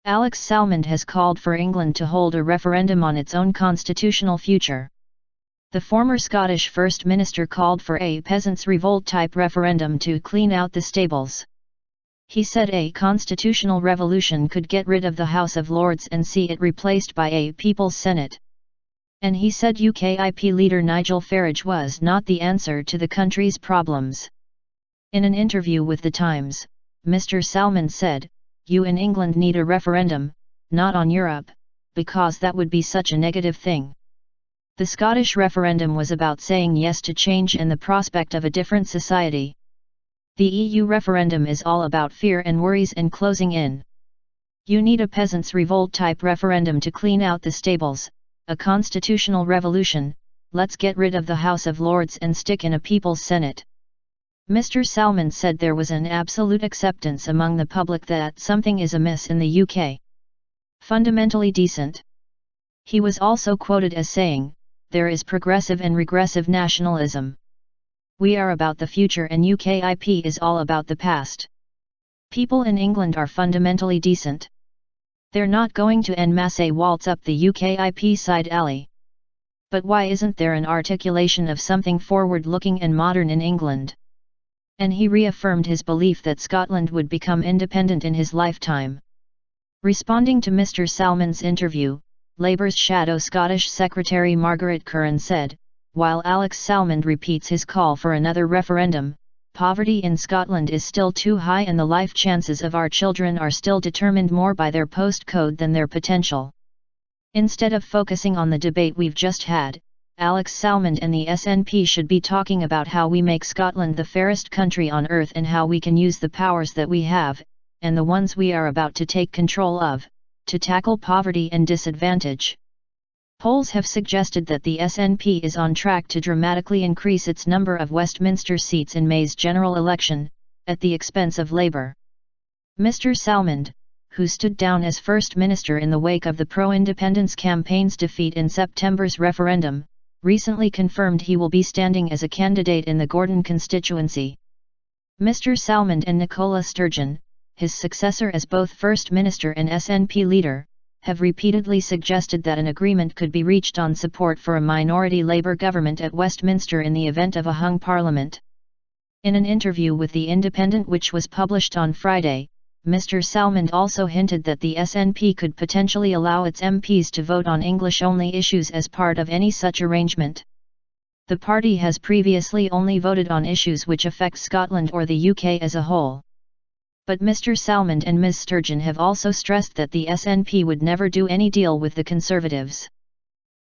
Alex Salmond has called for England to hold a referendum on its own constitutional future. The former Scottish First Minister called for a peasants' revolt-type referendum to clean out the stables. He said a constitutional revolution could get rid of the House of Lords and see it replaced by a People's Senate. And he said UKIP leader Nigel Farage was not the answer to the country's problems. In an interview with The Times, Mr. Salmond said, "You in England need a referendum, not on Europe, because that would be such a negative thing." The Scottish referendum was about saying yes to change and the prospect of a different society. The EU referendum is all about fear and worries and closing in. You need a peasants' revolt-type referendum to clean out the stables, a constitutional revolution. Let's get rid of the House of Lords and stick in a People's Senate. Mr. Salmond said there was an absolute acceptance among the public that something is amiss in the UK. Fundamentally decent. He was also quoted as saying, "There is progressive and regressive nationalism. We are about the future and UKIP is all about the past. People in England are fundamentally decent. They're not going to en masse waltz up the UKIP side alley." But why isn't there an articulation of something forward-looking and modern in England? And he reaffirmed his belief that Scotland would become independent in his lifetime. Responding to Mr. Salmond's interview, Labour's shadow Scottish Secretary Margaret Curran said, while Alex Salmond repeats his call for another referendum, poverty in Scotland is still too high and the life chances of our children are still determined more by their postcode than their potential. Instead of focusing on the debate we've just had, Alex Salmond and the SNP should be talking about how we make Scotland the fairest country on earth and how we can use the powers that we have, and the ones we are about to take control of, to tackle poverty and disadvantage. Polls have suggested that the SNP is on track to dramatically increase its number of Westminster seats in May's general election, at the expense of Labour. Mr. Salmond, who stood down as First Minister in the wake of the pro-independence campaign's defeat in September's referendum, recently confirmed he will be standing as a candidate in the Gordon constituency. Mr. Salmond and Nicola Sturgeon, his successor as both First Minister and SNP leader, have repeatedly suggested that an agreement could be reached on support for a minority Labour government at Westminster in the event of a hung parliament. In an interview with The Independent which was published on Friday, Mr. Salmond also hinted that the SNP could potentially allow its MPs to vote on English-only issues as part of any such arrangement. The party has previously only voted on issues which affect Scotland or the UK as a whole. But Mr. Salmond and Ms. Sturgeon have also stressed that the SNP would never do any deal with the Conservatives.